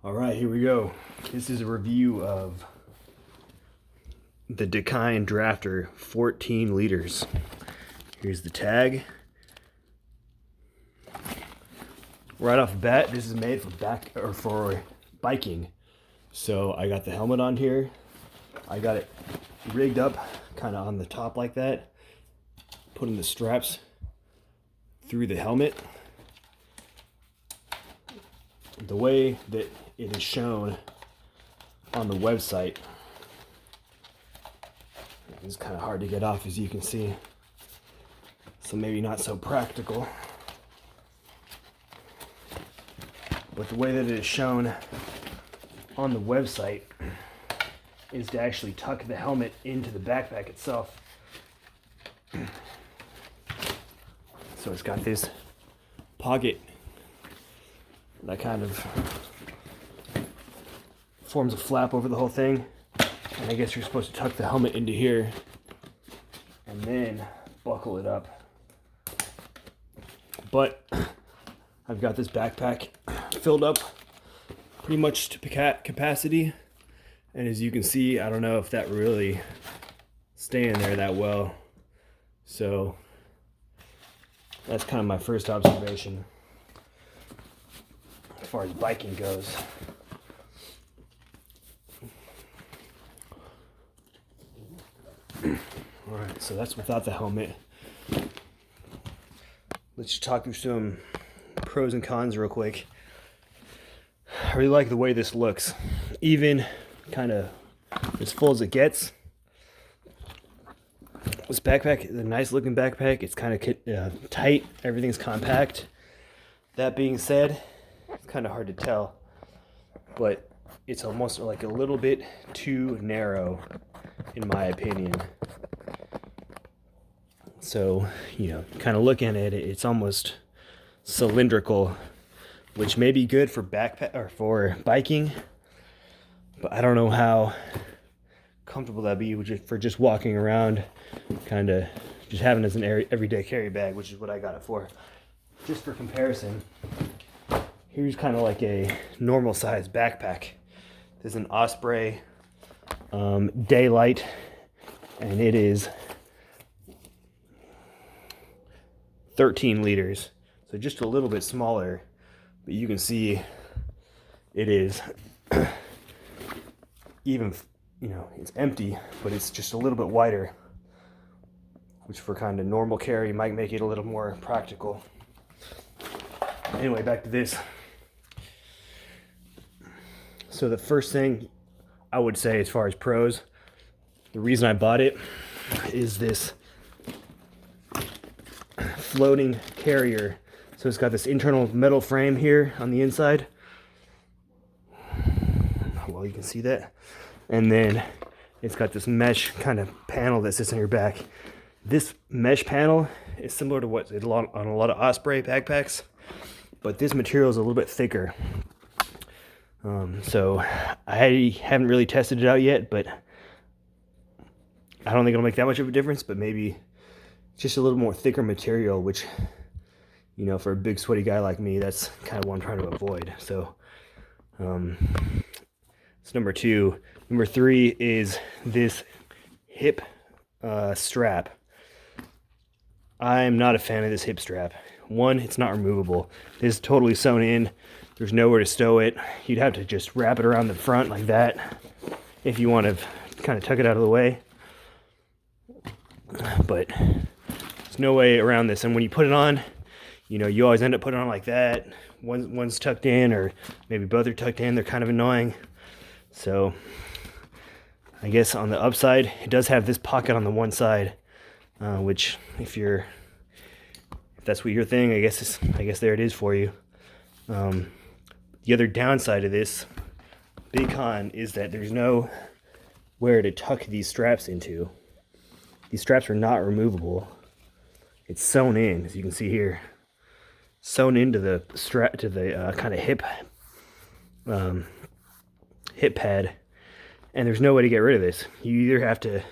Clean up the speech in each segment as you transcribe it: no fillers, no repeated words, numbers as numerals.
All right, here we go. This is a review of the Dakine Drafter 14 liters. Here's the tag. Right off the bat, this is made for biking. So I got the helmet on here. I got it rigged up kind of on the top like that, putting the straps through the helmet. The way that it is shown on the website is kind of hard to get off, as you can see, so maybe not so practical. But the way that it is shown on the website is to actually tuck the helmet into the backpack itself. So it's got this pocket that kind of forms a flap over the whole thing, and I guess you're supposed to tuck the helmet into here and then buckle it up. But I've got this backpack filled up pretty much to capacity, and as you can see, I don't know if that really staying there that well. So that's kind of my first observation as far as biking goes. Alright, so that's without the helmet. Let's just talk through some pros and cons real quick. I really like the way this looks. Even kind of as full as it gets. This backpack is a nice looking backpack. It's kind of tight. Everything's compact. That being said, it's kind of hard to tell, but it's almost like a little bit too narrow in my opinion. So, kind of looking at it, it's almost cylindrical, which may be good for backpack or for biking, but I don't know how comfortable that'd be for just walking around, kind of just having it as an everyday carry bag, which is what I got it for. Just for comparison, here's kind of like a normal size backpack. This is an Osprey Daylight, and it is 13 liters, so just a little bit smaller, but you can see it is even, it's empty, but it's just a little bit wider, which for kind of normal carry might make it a little more practical. Anyway, back to this. So the first thing I would say as far as pros, the reason I bought it is this floating carrier. So it's got this internal metal frame here on the inside. Well, you can see that. And then it's got this mesh kind of panel that sits on your back. This mesh panel is similar to what's on a lot of Osprey backpacks, but this material is a little bit thicker. So I haven't really tested it out yet, but I don't think it'll make that much of a difference, but maybe just a little more thicker material, which, for a big sweaty guy like me, that's kind of what I'm trying to avoid. So it's number two. Number three is this hip strap. I'm not a fan of this hip strap. One, it's not removable. This is totally sewn in. There's nowhere to stow it. You'd have to just wrap it around the front like that if you want to kind of tuck it out of the way. But there's no way around this. And when you put it on, you always end up putting it on like that. One's tucked in, or maybe both are tucked in. They're kind of annoying. So I guess on the upside, it does have this pocket on the one side, which if that's what your thing, I guess there it is for you. The other downside of this, big con, is that there's nowhere to tuck these straps into. These straps are not removable. It's sewn in, as you can see here, sewn into the strap, to the kind of hip pad, and there's no way to get rid of this. You either have to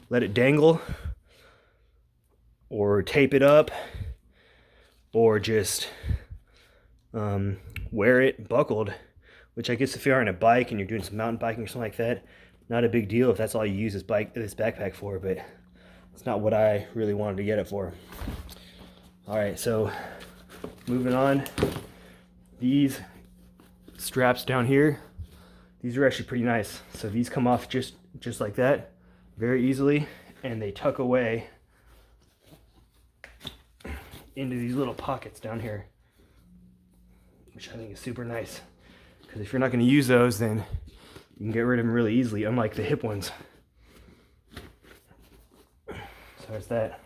let it dangle, or tape it up, or just wear it buckled, which I guess if you're on a bike and you're doing some mountain biking or something like that, not a big deal if that's all you use this backpack for, but it's not what I really wanted to get it for. All right, so moving on, these straps down here, these are actually pretty nice. So these come off just like that, very easily, and they tuck away into these little pockets down here, which I think is super nice. Because if you're not going to use those, then you can get rid of them really easily, unlike the hip ones. So there's that.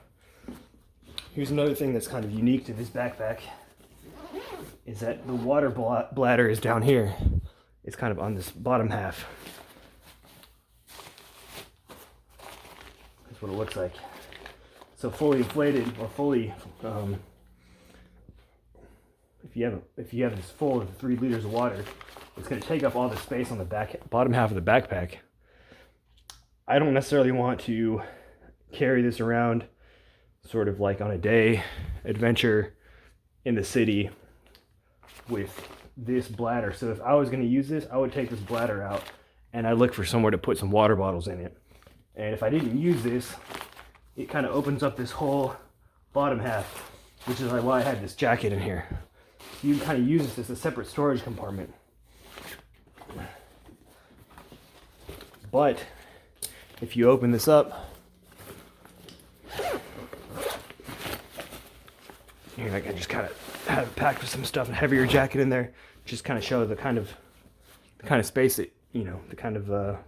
Here's another thing that's kind of unique to this backpack, is that the water bladder is down here. It's kind of on this bottom half. That's what it looks like. So fully inflated, or fully, if you have this full of 3 liters of water, it's going to take up all the space on the bottom half of the backpack. I don't necessarily want to carry this around sort of like on a day adventure in the city with this bladder. So if I was going to use this, I would take this bladder out and I'd look for somewhere to put some water bottles in it. And if I didn't use this, it kind of opens up this whole bottom half, which is why I had this jacket in here. You kind of use this as a separate storage compartment. But if you open this up, here I can just kind of have it packed with some stuff, and heavier jacket in there, just kind of show the kind of space that, you know, the kind of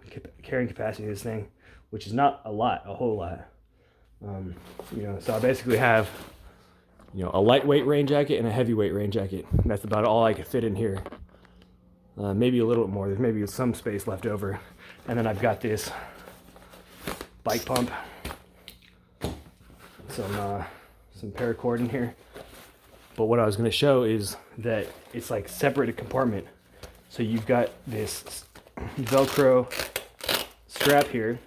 carrying capacity of this thing, which is not a whole lot. You know, so I basically have, you know, a lightweight rain jacket and a heavyweight rain jacket. And that's about all I could fit in here. Maybe a little bit more. There's maybe some space left over. And then I've got this bike pump, some paracord in here. But what I was going to show is that it's like separated compartment. So you've got this Velcro strap here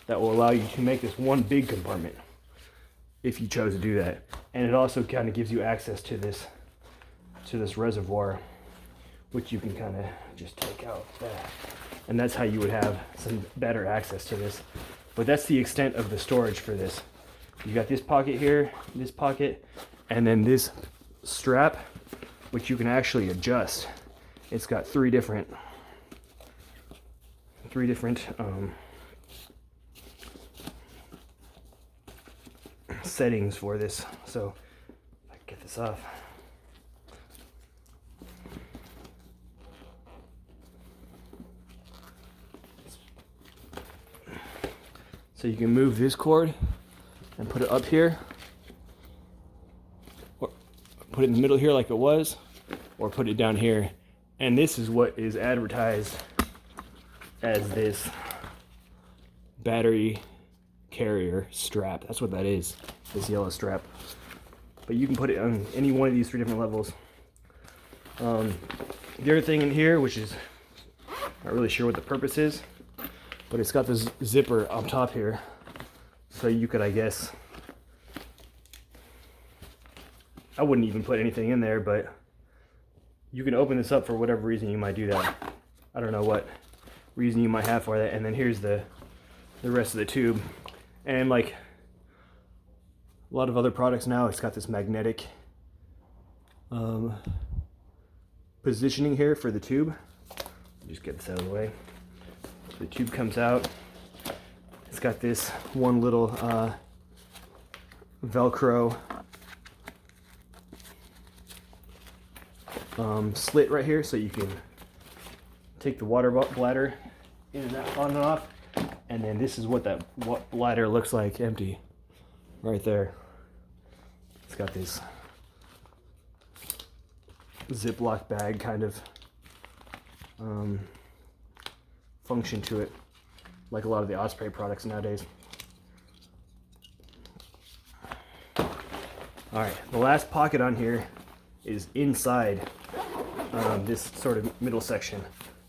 that will allow you to make this one big compartment if you chose to do that. And it also kind of gives you access to this reservoir, which you can kind of just take out that. And that's how you would have some better access to this. But that's the extent of the storage for this. You got this pocket here, this pocket, and then this strap, which you can actually adjust. It's got three different settings for this. So if I can get this off. So you can move this cord and put it up here, or put it in the middle here like it was, or put it down here. And this is what is advertised as this battery carrier strap. That's what that is, this yellow strap. But you can put it on any one of these 3 different levels. The other thing in here, which is not really sure what the purpose is, but it's got this zipper on top here. So you could, I guess, I wouldn't even put anything in there, but you can open this up for whatever reason you might do that. I don't know what reason you might have for that. And then here's the rest of the tube. And like a lot of other products now, it's got this magnetic positioning here for the tube. Just get this out of the way. So the tube comes out. It's got this one little Velcro slit right here, so you can take the water bladder in and out, on and off. And then this is what that bladder looks like, empty, right there. It's got this Ziploc bag kind of function to it, like a lot of the Osprey products nowadays. All right, the last pocket on here is inside this sort of middle section.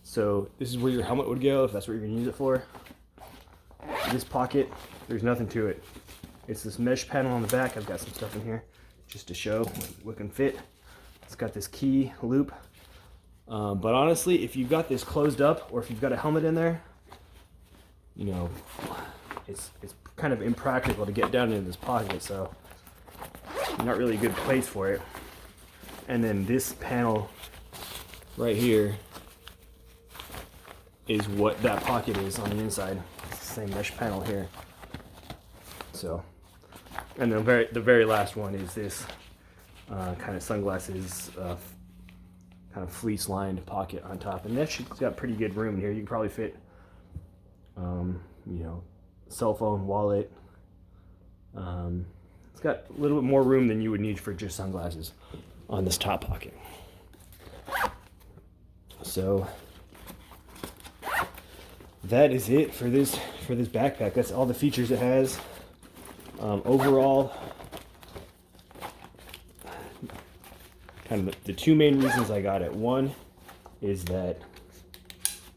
So this is where your helmet would go, if that's what you're gonna use it for. This pocket, there's nothing to it. It's this mesh panel on the back. I've got some stuff in here just to show what can fit. It's got this key loop But honestly, if you've got this closed up or if you've got a helmet in there, you know, it's kind of impractical to get down into this pocket, so not really a good place for it. And then this panel right here is what that pocket is on the inside. It's the same mesh panel here. So, and the very last one is this kind of sunglasses, kind of fleece lined pocket on top, and that's got pretty good room in here. You can probably fit, you know, cell phone, wallet. It's got a little bit more room than you would need for just sunglasses on this top pocket. So that is it for this backpack. That's all the features it has. Overall, kind of the two main reasons I got it. One is that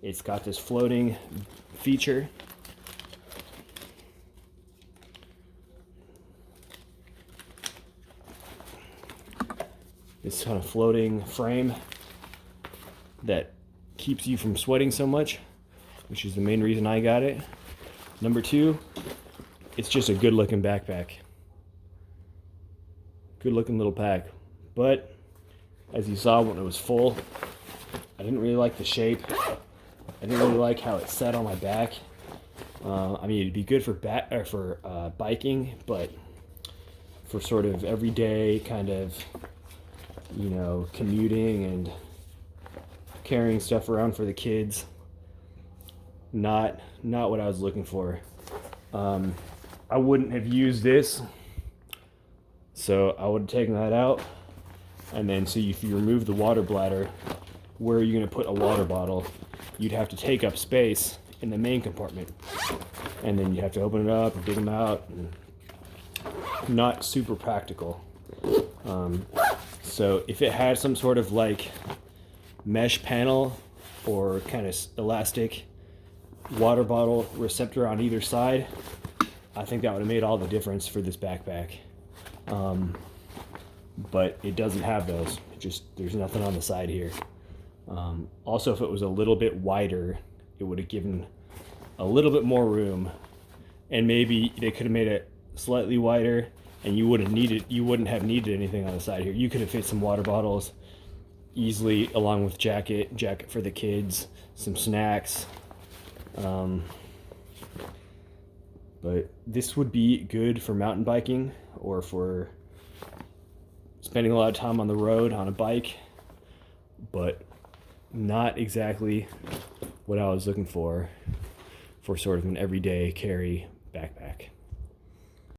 it's got this floating feature. This kind of floating frame that keeps you from sweating so much, which is the main reason I got it. Number two, it's just a good looking backpack. Good looking little pack. But as you saw when it was full, I didn't really like the shape. I didn't really like how it sat on my back. I mean, it'd be good for biking, but for sort of everyday kind of, you know, commuting and carrying stuff around for the kids, not what I was looking for. I wouldn't have used this, so I would have taken that out. And then, so if you remove the water bladder, where are you going to put a water bottle? You'd have to take up space in the main compartment, and then you have to open it up and dig them out. And not super practical. So if it had some sort of like mesh panel or kind of elastic water bottle receptor on either side, I think that would have made all the difference for this backpack. But it doesn't have those. There's nothing on the side here. Also, if it was a little bit wider, it would have given a little bit more room, and maybe they could have made it slightly wider, and you wouldn't have needed anything on the side here. You could have fit some water bottles easily, along with jacket for the kids, some snacks. But this would be good for mountain biking or for spending a lot of time on the road on a bike, but not exactly what I was looking for sort of an everyday carry backpack.